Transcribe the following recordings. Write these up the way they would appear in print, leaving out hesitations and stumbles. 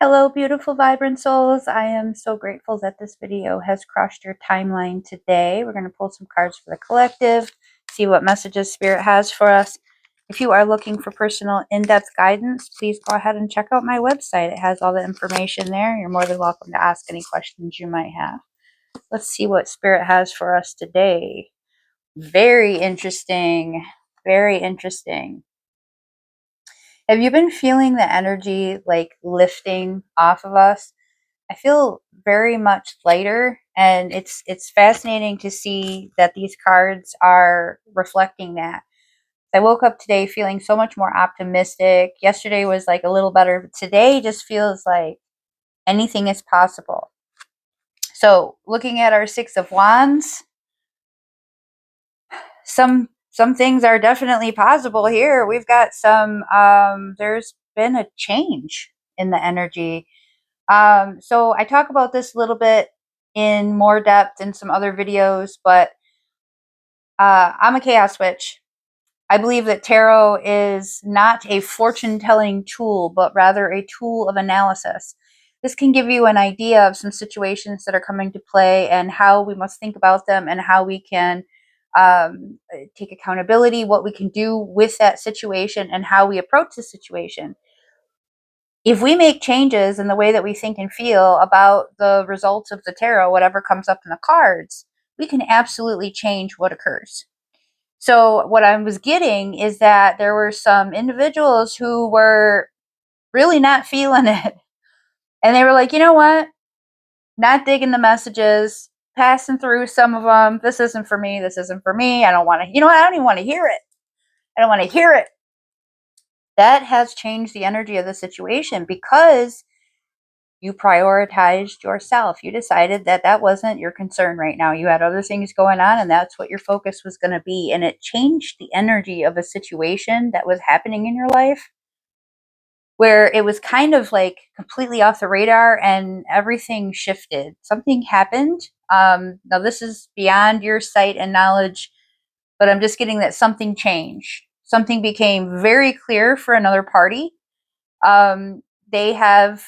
Hello, beautiful, vibrant souls. I am so grateful that this video has crossed your timeline today. We're going to pull some cards for the collective, see what messages Spirit has for us. If you are looking for personal, in-depth guidance, please go ahead and check out my website. It has all the information there. You're more than welcome to ask any questions you might have. Let's see what Spirit has for us today. Very interesting. Very interesting. Have you been feeling the energy like lifting off of us? I feel very much lighter, and it's fascinating to see that these cards are reflecting that. I woke up today feeling so much more optimistic. Yesterday was like a little better, but today just feels like anything is possible. So, looking at our 6 of Wands, some things are definitely possible here. We've got some there's been a change in the energy. So I talk about this a little bit in more depth in some other videos, but I'm a chaos witch. I believe that tarot is not a fortune telling tool, but rather a tool of analysis. This can give you an idea of some situations that are coming to play and how we must think about them and how we can take accountability, what we can do with that situation, and how we approach the situation. If we make changes in the way that we think and feel about the results of the tarot, whatever comes up in the cards, we can absolutely change what occurs. So, what I was getting is that there were some individuals who were really not feeling it. And they were like, you know what? Not digging the messages, passing through some of them. This isn't for me. This isn't for me. I don't want to, you know what? I don't even want to hear it. I don't want to hear it. That has changed the energy of the situation because you prioritized yourself. You decided that that wasn't your concern right now. You had other things going on, and that's what your focus was going to be. And it changed the energy of a situation that was happening in your life where it was kind of like completely off the radar and everything shifted. Something happened. Now, this is beyond your sight and knowledge, but I'm just getting that something changed. Something became very clear for another party. They have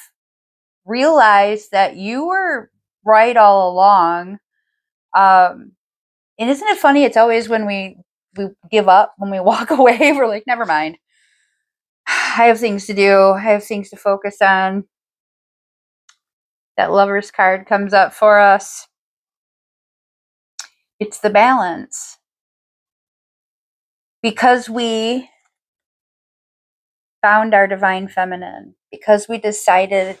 realized that you were right all along. And isn't it funny? It's always when we give up, when we walk away, we're like, never mind. I have things to do. I have things to focus on. That Lover's card comes up for us. It's the balance. Because we found our divine feminine, because we decided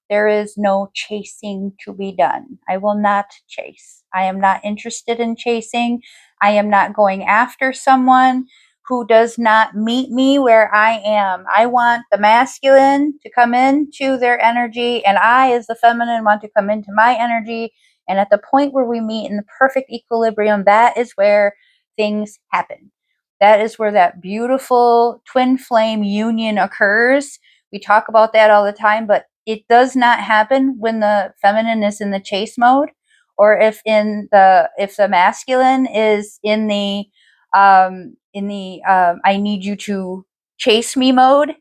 there is no chasing to be done. I will not chase. I am not interested in chasing. I am not going after someone who does not meet me where I am. I want the masculine to come into their energy, and I, as the feminine, want to come into my energy. And at the point where we meet in the perfect equilibrium, that is where things happen. That is where that beautiful twin flame union occurs. We talk about that all the time, but it does not happen when the feminine is in the chase mode, or if the masculine is in the I need you to chase me mode.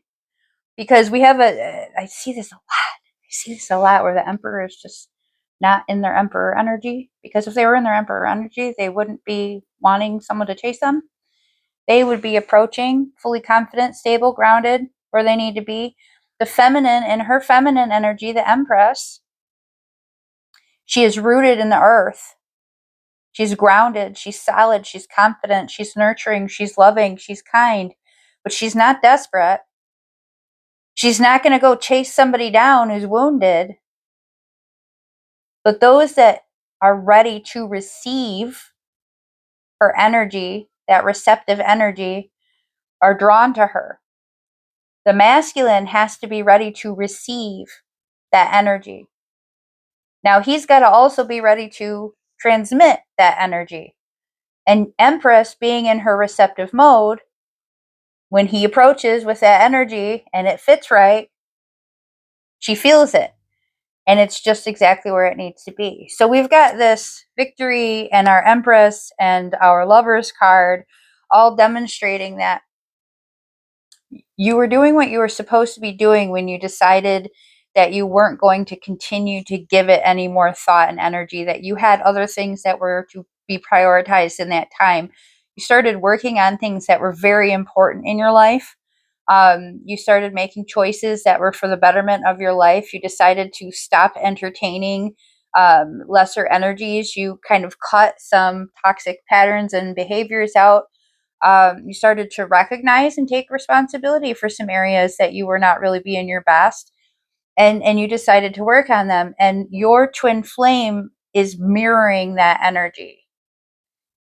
Because we have I see this a lot. I see this a lot where the emperor is just not in their emperor energy, because if they were in their emperor energy, they wouldn't be wanting someone to chase them. They would be approaching fully confident, stable, grounded, where they need to be. The feminine, in her feminine energy, the Empress, she is rooted in the earth. She's grounded, she's solid, she's confident, she's nurturing, she's loving, she's kind, but she's not desperate. She's not going to go chase somebody down who's wounded. But those that are ready to receive her energy, that receptive energy, are drawn to her. The masculine has to be ready to receive that energy. Now, he's got to also be ready to transmit that energy. And Empress, being in her receptive mode, when he approaches with that energy and it fits right, she feels it. And it's just exactly where it needs to be. So we've got this victory and our Empress and our Lover's card all demonstrating that you were doing what you were supposed to be doing when you decided that you weren't going to continue to give it any more thought and energy, that you had other things that were to be prioritized in that time. You started working on things that were very important in your life. You started making choices that were for the betterment of your life. You decided to stop entertaining lesser energies. You kind of cut some toxic patterns and behaviors out. You started to recognize and take responsibility for some areas that you were not really being your best, and you decided to work on them, and your twin flame is mirroring that energy.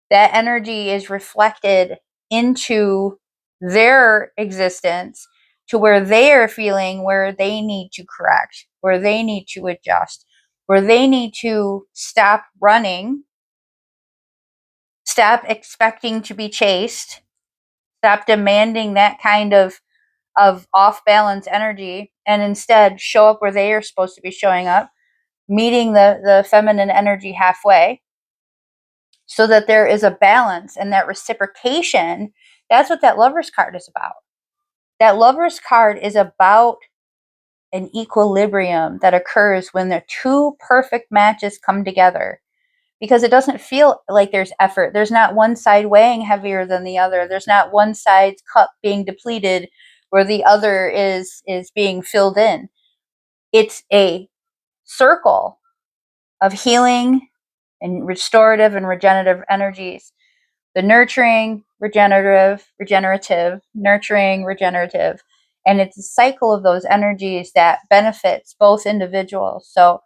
That energy is reflected into their existence, to where they are feeling where they need to correct, where they need to adjust, where they need to stop running, stop expecting to be chased, stop demanding that kind of off balance energy, and instead show up where they are supposed to be showing up, meeting the feminine energy halfway, so that there is a balance and that reciprocation. That's what that Lovers card is about. That Lovers card is about an equilibrium that occurs when the two perfect matches come together, because it doesn't feel like there's effort. There's not one side weighing heavier than the other. There's not one side's cup being depleted where the other is being filled in. It's a circle of healing and restorative and regenerative energies. The nurturing, regenerative, nurturing, regenerative. And it's a cycle of those energies that benefits both individuals. So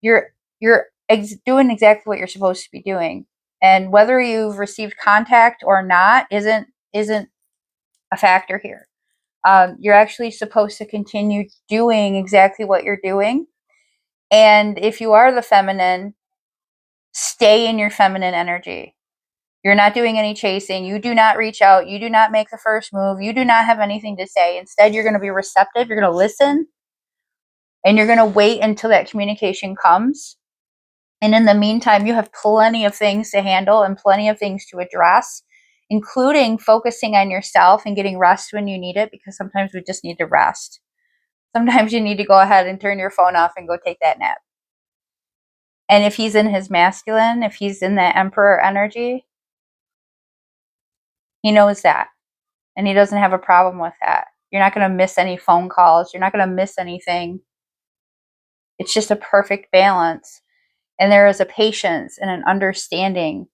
you're doing exactly what you're supposed to be doing. And whether you've received contact or not isn't a factor here. You're actually supposed to continue doing exactly what you're doing. And if you are the feminine, stay in your feminine energy. You're not doing any chasing. You do not reach out. You do not make the first move. You do not have anything to say. Instead, you're going to be receptive. You're going to listen, and you're going to wait until that communication comes. And in the meantime, you have plenty of things to handle and plenty of things to address, including focusing on yourself and getting rest when you need it, because sometimes we just need to rest. Sometimes you need to go ahead and turn your phone off and go take that nap. And if he's in his masculine, if he's in that emperor energy, he knows that. And he doesn't have a problem with that. You're not going to miss any phone calls. You're not going to miss anything. It's just a perfect balance. And there is a patience and an understanding.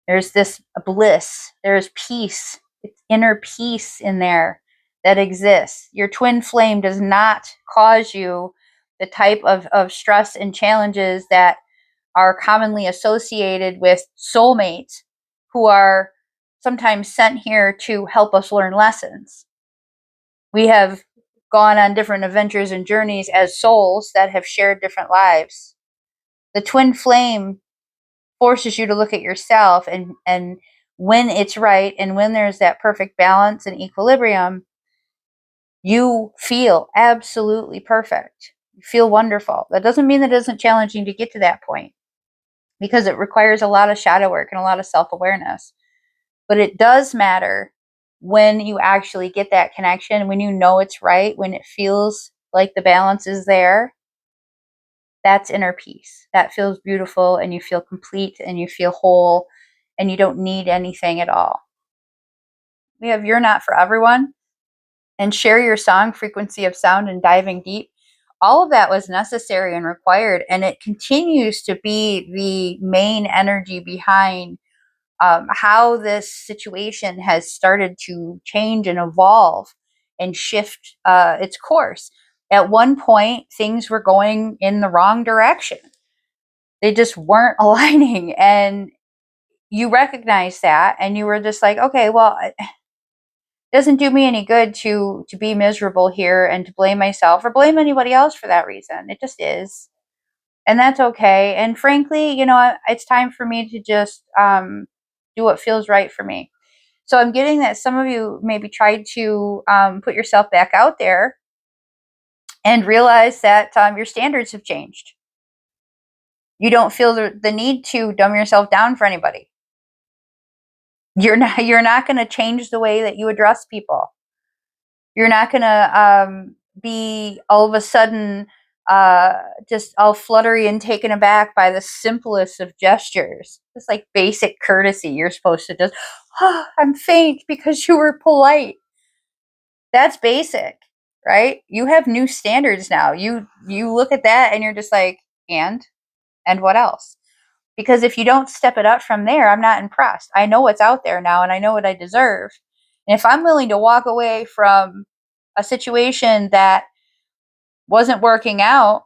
There's this bliss. There's peace. It's inner peace in there that exists. Your twin flame does not cause you the type of stress and challenges that are commonly associated with soulmates, who are sometimes sent here to help us learn lessons. We have gone on different adventures and journeys as souls that have shared different lives. The twin flame forces you to look at yourself, and when it's right and when there's that perfect balance and equilibrium, you feel absolutely perfect. You feel wonderful. That doesn't mean that it isn't challenging to get to that point, because it requires a lot of shadow work and a lot of self-awareness. But it does matter when you actually get that connection, when you know it's right, when it feels like the balance is there. That's inner peace. That feels beautiful, and you feel complete and you feel whole, and you don't need anything at all. We have You're Not For Everyone and Share Your Song, Frequency of Sound, and Diving Deep. All of that was necessary and required, and it continues to be the main energy behind how this situation has started to change and evolve and shift its course. At one point, things were going in the wrong direction. They just weren't aligning, and you recognized that, and you were just like, okay, well, it doesn't do me any good to be miserable here and to blame myself or blame anybody else for that reason. It just is, and that's okay. And frankly, it's time for me to just do what feels right for me. So I'm getting that some of you maybe tried to put yourself back out there and realize that your standards have changed. You don't feel the need to dumb yourself down for anybody. You're not going to change the way that you address people. You're not going to be all of a sudden just all fluttery and taken aback by the simplest of gestures. It's like basic courtesy. You're supposed to just, oh, I'm faint because you were polite. That's basic, right? You have new standards now. You look at that and you're just like, and what else? Because if you don't step it up from there, I'm not impressed. I know what's out there now and I know what I deserve. And if I'm willing to walk away from a situation that wasn't working out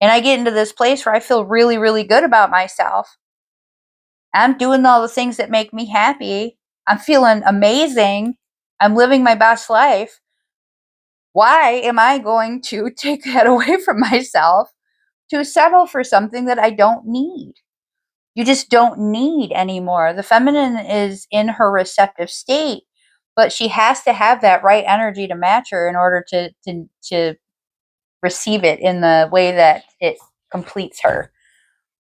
and I get into this place where I feel really, really good about myself, I'm doing all the things that make me happy, I'm feeling amazing, I'm living my best life. Why am I going to take that away from myself to settle for something that I don't need? You just don't need anymore. The feminine is in her receptive state, but she has to have that right energy to match her in order to receive it in the way that it completes her.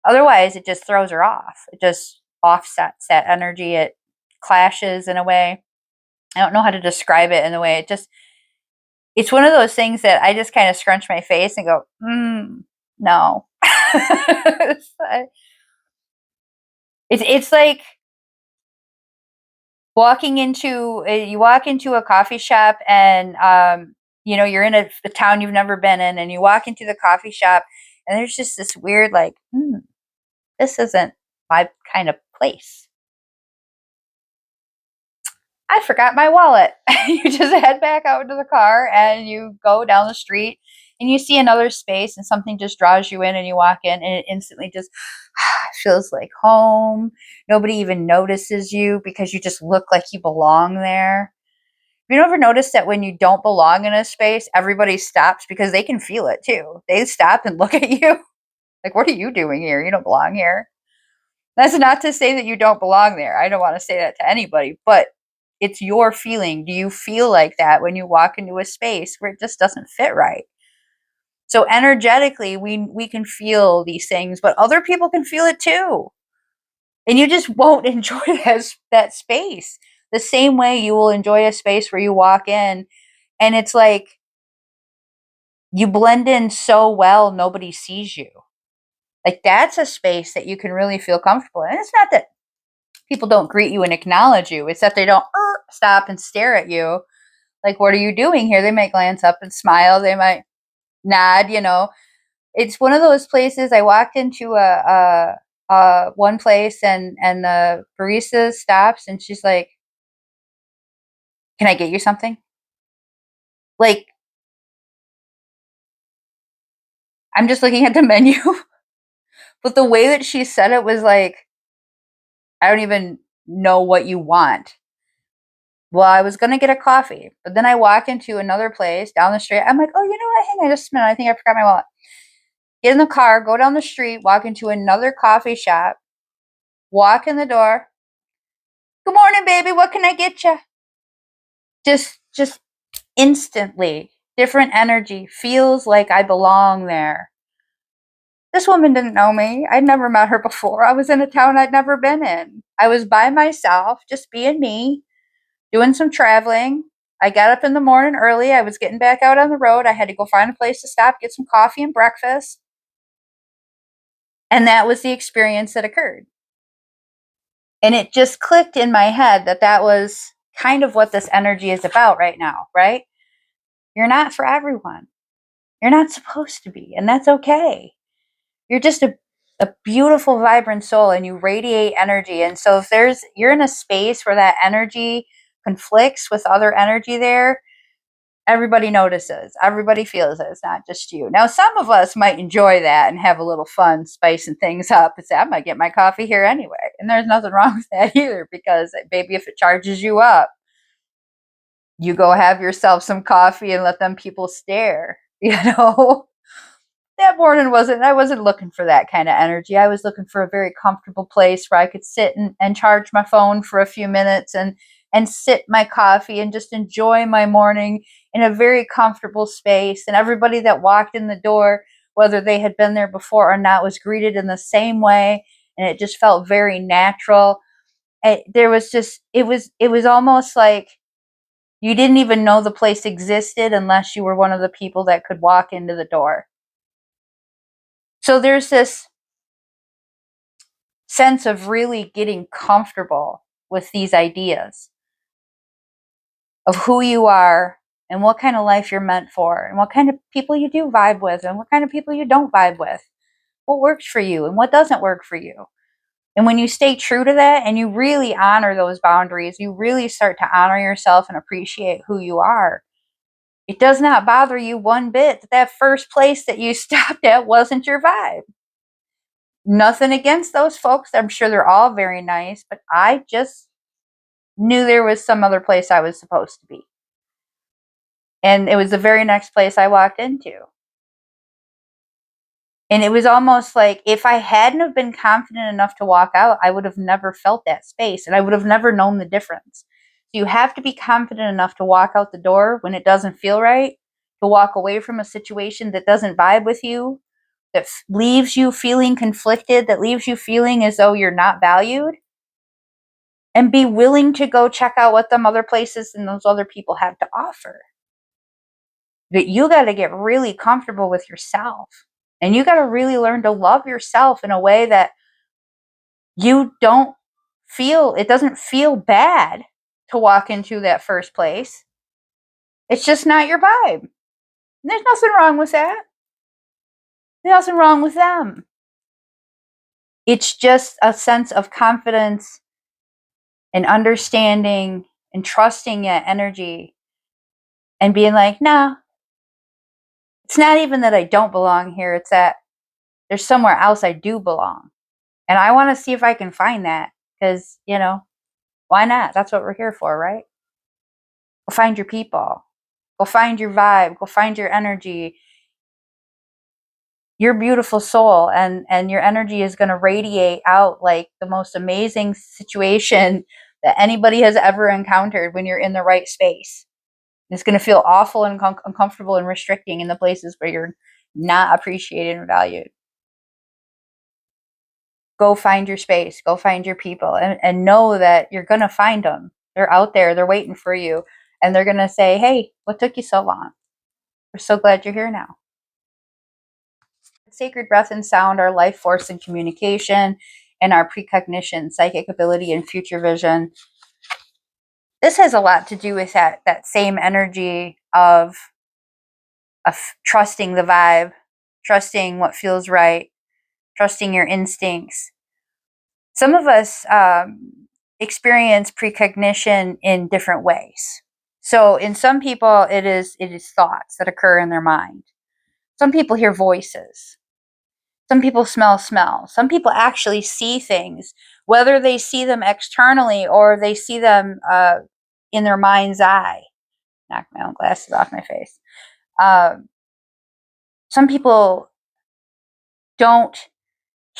Otherwise, it just throws her off. It just offsets that energy. It clashes in a way. I don't know how to describe it in a way. It's one of those things that I just kind of scrunch my face and go, no. It's like you walk into a coffee shop and you're in a town you've never been in and you walk into the coffee shop and there's just this weird like this isn't my kind of place. I forgot my wallet. You just head back out into the car and you go down the street and you see another space and something just draws you in and you walk in and it instantly just feels like home. Nobody even notices you because you just look like you belong there. Have you ever noticed that when you don't belong in a space, everybody stops because they can feel it too? They stop and look at you like, what are you doing here? You don't belong here. That's not to say that you don't belong there. I don't want to say that to anybody, but it's your feeling. Do you feel like that when you walk into a space where it just doesn't fit right? So energetically, we can feel these things, but other people can feel it too. And you just won't enjoy that space the same way you will enjoy a space where you walk in and it's like you blend in so well nobody sees you. Like that's a space that you can really feel comfortable in. And it's not that people don't greet you and acknowledge you, it's that they don't stop and stare at you like, what are you doing here? They might glance up and smile, they might nod. It's one of those places. I walked into a one place and the barista stops and she's like, can I get you something? Like, I'm just looking at the menu. But the way that she said it was like, I don't even know what you want. Well, I was gonna get a coffee, but then I walk into another place down the street. I'm like, oh, you know what? Hang on just a minute. I think I forgot my wallet. Get in the car, go down the street, walk into another coffee shop, walk in the door. Good morning, baby. What can I get you? Just instantly different energy. Feels like I belong there. This woman didn't know me. I'd never met her before. I was in a town I'd never been in. I was by myself, just being me, doing some traveling. I got up in the morning early. I was getting back out on the road. I had to go find a place to stop, get some coffee and breakfast. And that was the experience that occurred. And it just clicked in my head that that was kind of what this energy is about right now, right? You're not for everyone. You're not supposed to be, and that's okay. You're just a beautiful, vibrant soul and you radiate energy. And so if you're in a space where that energy conflicts with other energy there, everybody notices, everybody feels it. It's not just you. Now, some of us might enjoy that and have a little fun spicing things up and say, I might get my coffee here anyway. And there's nothing wrong with that either, because maybe if it charges you up, you go have yourself some coffee and let them people stare, that morning I wasn't looking for that kind of energy. I was looking for a very comfortable place where I could sit and charge my phone for a few minutes and sip my coffee and just enjoy my morning in a very comfortable space. And everybody that walked in the door, whether they had been there before or not, was greeted in the same way. And it just felt very natural. It was almost like You didn't even know the place existed unless you were one of the people that could walk into the door. So there's this sense of really getting comfortable with these ideas of who you are and what kind of life you're meant for and what kind of people you do vibe with and what kind of people you don't vibe with, what works for you and what doesn't work for you. And when you stay true to that and you really honor those boundaries, you really start to honor yourself and appreciate who you are. It does not bother you one bit that that first place that you stopped at wasn't your vibe. Nothing against those folks. I'm sure they're all very nice, but I just knew there was some other place I was supposed to be. And it was the very next place I walked into. And it was almost like if I hadn't have been confident enough to walk out, I would have never felt that space and I would have never known the difference. So you have to be confident enough to walk out the door when it doesn't feel right, to walk away from a situation that doesn't vibe with you, that leaves you feeling conflicted, that leaves you feeling as though you're not valued, and be willing to go check out what them other places and those other people have to offer. That you got to get really comfortable with yourself. And you got to really learn to love yourself in a way that you don't feel, it doesn't feel bad to walk into that first place. It's just not your vibe. There's nothing wrong with that. There's nothing wrong with them. It's just a sense of confidence and understanding and trusting that energy and being like, no, it's not even that I don't belong here. It's that there's somewhere else I do belong. And I want to see if I can find that because, why not? That's what we're here for, right? Go find your people. Go find your vibe. Go find your energy. Your beautiful soul and your energy is going to radiate out like the most amazing situation that anybody has ever encountered when you're in the right space. It's going to feel awful and uncomfortable and restricting in the places where you're not appreciated and valued. Go find your space. Go find your people and know that you're going to find them. They're out there. They're waiting for you. And they're going to say, hey, what took you so long? We're so glad you're here now. Sacred breath and sound, our life force and communication, and our precognition, psychic ability, and future vision. This has a lot to do with that same energy of trusting the vibe, trusting what feels right, trusting your instincts. Some of us experience precognition in different ways. So in some people, it is thoughts that occur in their mind. Some people hear voices. Some people smell. Some people actually see things, whether they see them externally or they see them in their mind's eye. Knock my own glasses off my face. Some people don't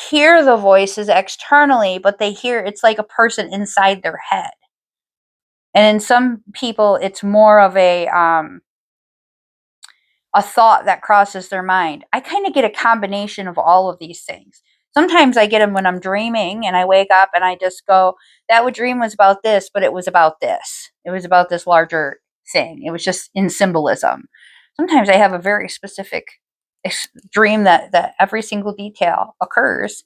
hear the voices externally, but they hear it's like a person inside their head. And in some people, it's more of a thought that crosses their mind. I kind of get a combination of all of these things. Sometimes I get them when I'm dreaming and I wake up and I just go, that dream was about this, but it was about this. It was about this larger thing. It was just in symbolism. Sometimes I have a very specific dream that every single detail occurs.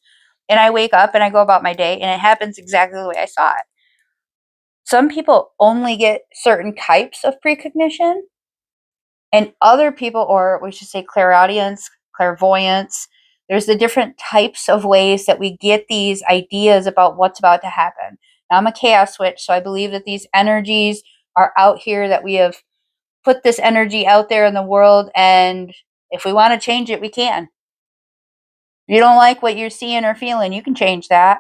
And I wake up and I go about my day and it happens exactly the way I saw it. Some people only get certain types of precognition. And other people, or we should say clairaudience, clairvoyance, there's the different types of ways that we get these ideas about what's about to happen. Now, I'm a chaos switch, so I believe that these energies are out here, that we have put this energy out there in the world, and if we want to change it, we can. If you don't like what you're seeing or feeling, you can change that.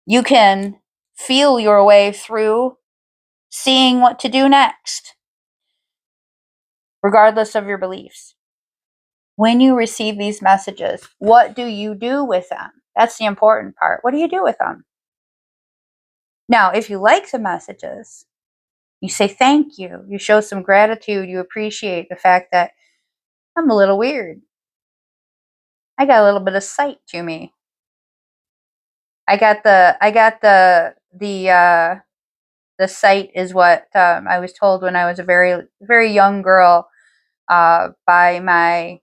You can feel your way through seeing what to do next, regardless of your beliefs. When you receive these messages, what do you do with them? That's the important part. What do you do with them? Now, if you like the messages, you say thank you. You show some gratitude. You appreciate the fact that I'm a little weird. I got a little bit of sight to me. I got the the sight is what I was told when I was a very, very young girl by my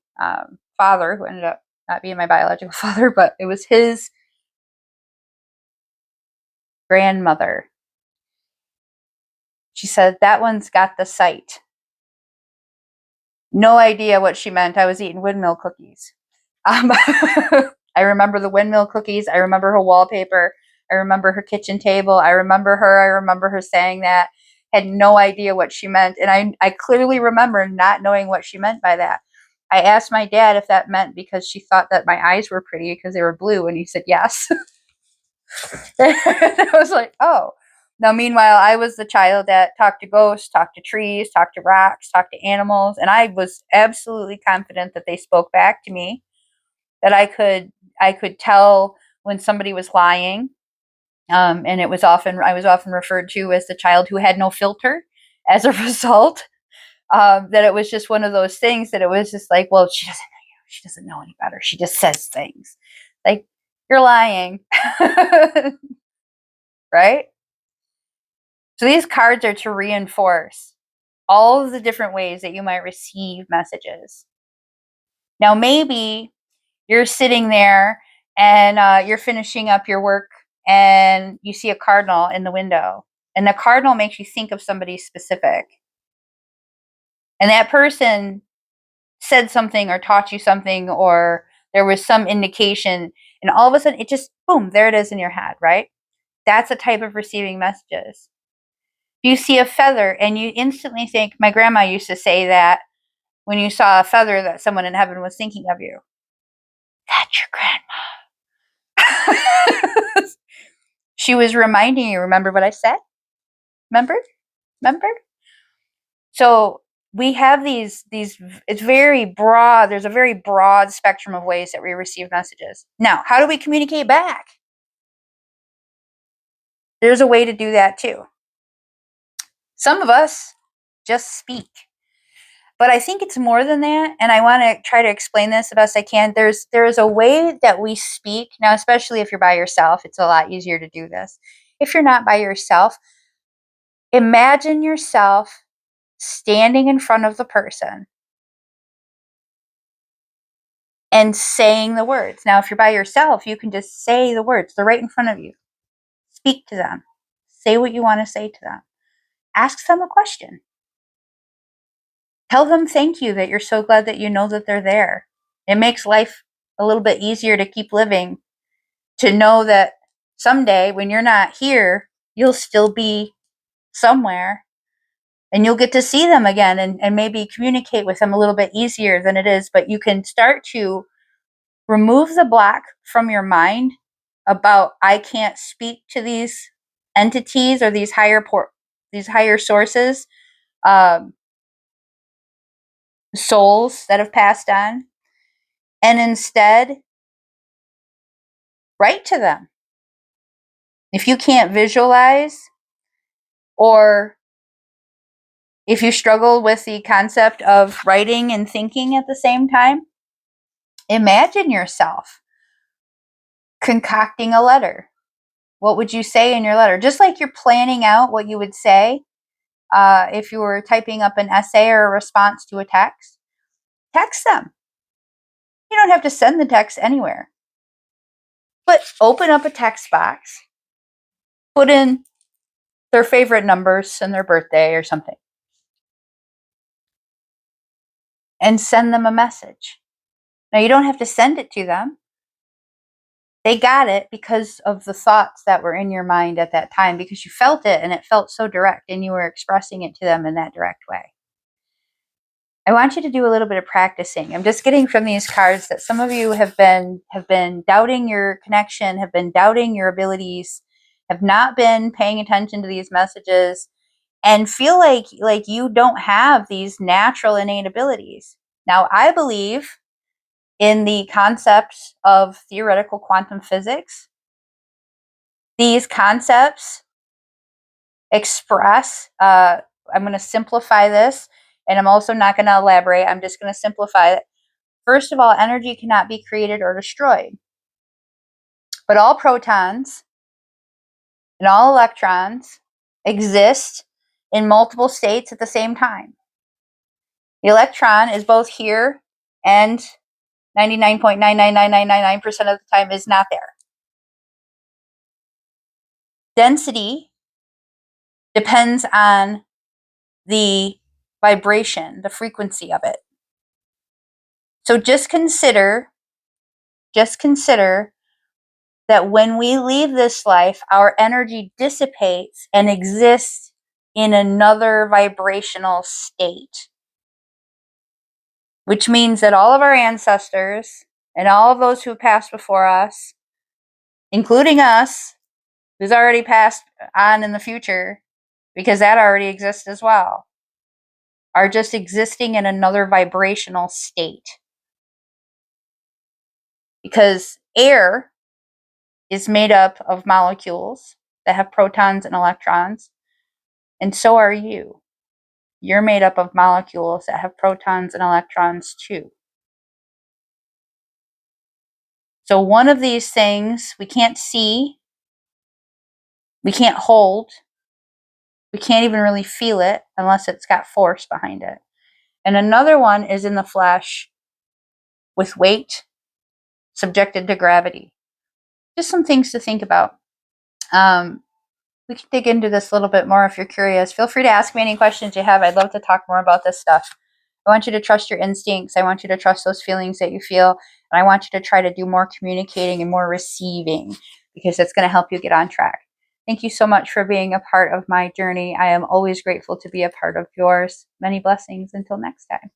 father, who ended up not being my biological father, but it was his grandmother. She said, that one's got the sight. No idea what she meant. I was eating windmill cookies. I remember the windmill cookies. I remember her wallpaper. I remember her kitchen table. I remember her saying that. Had no idea what she meant. And I clearly remember not knowing what she meant by that. I asked my dad if that meant because she thought that my eyes were pretty because they were blue. And he said yes. I was like, oh. Now, meanwhile, I was the child that talked to ghosts, talked to trees, talked to rocks, talked to animals. And I was absolutely confident that they spoke back to me, that I could tell when somebody was lying. And I was often referred to as the child who had no filter as a result. That it was just one of those things that it was just like, well, she doesn't know any better. She just says things like, you're lying. Right? So these cards are to reinforce all of the different ways that you might receive messages. Now, maybe you're sitting there and you're finishing up your work and you see a cardinal in the window, and the cardinal makes you think of somebody specific. And that person said something or taught you something, or there was some indication, and all of a sudden it just, boom, there it is in your head, right? That's a type of receiving messages. You see a feather and you instantly think, my grandma used to say that when you saw a feather that someone in heaven was thinking of you. That's your grandma. She was reminding you, remember what I said? Remember? So we have these, it's very broad. There's a very broad spectrum of ways that we receive messages. Now, how do we communicate back? There's a way to do that too. Some of us just speak. But I think it's more than that, and I want to try to explain this the best I can. There is a way that we speak now, especially if you're by yourself. It's a lot easier to do this. If you're not by yourself, imagine yourself standing in front of the person and saying the words. Now, if you're by yourself, you can just say the words. They're right in front of you. Speak to them. Say what you want to say to them. Ask them a question. Tell them thank you, that you're so glad that you know that they're there. It makes life a little bit easier to keep living, to know that someday when you're not here, you'll still be somewhere and you'll get to see them again, and maybe communicate with them a little bit easier than it is. But you can start to remove the block from your mind about, I can't speak to these entities or these higher sources, um, souls that have passed on, and instead write to them. If you can't visualize, or if you struggle with the concept of writing and thinking at the same time, imagine yourself concocting a letter. What would you say in your letter? Just like you're planning out what you would say if you were typing up an essay or a response to a text, text them. You don't have to send the text anywhere. But open up a text box, put in their favorite numbers and their birthday or something, and send them a message. Now, you don't have to send it to them. They got it because of the thoughts that were in your mind at that time, because you felt it and it felt so direct and you were expressing it to them in that direct way. I want you to do a little bit of practicing. I'm just getting from these cards that some of you have been doubting your connection, have been doubting your abilities, have not been paying attention to these messages, and feel like you don't have these natural innate abilities. Now, I believe in the concepts of theoretical quantum physics. These concepts express, I'm going to simplify this, and I'm also not going to elaborate. I'm just going to simplify it. First of all, energy cannot be created or destroyed. But all protons and all electrons exist in multiple states at the same time. The electron is both here and 99.99999% of the time is not there. Density depends on the vibration, the frequency of it. So just consider that when we leave this life, our energy dissipates and exists in another vibrational state. Which means that all of our ancestors and all of those who passed before us, including us, who's already passed on in the future, because that already exists as well, are just existing in another vibrational state. Because air is made up of molecules that have protons and electrons, and so are you. You're made up of molecules that have protons and electrons too. So one of these things we can't see, we can't hold, we can't even really feel it unless it's got force behind it. And another one is in the flesh with weight, subjected to gravity. Just some things to think about. We can dig into this a little bit more if you're curious. Feel free to ask me any questions you have. I'd love to talk more about this stuff. I want you to trust your instincts. I want you to trust those feelings that you feel. And I want you to try to do more communicating and more receiving, because that's going to help you get on track. Thank you so much for being a part of my journey. I am always grateful to be a part of yours. Many blessings until next time.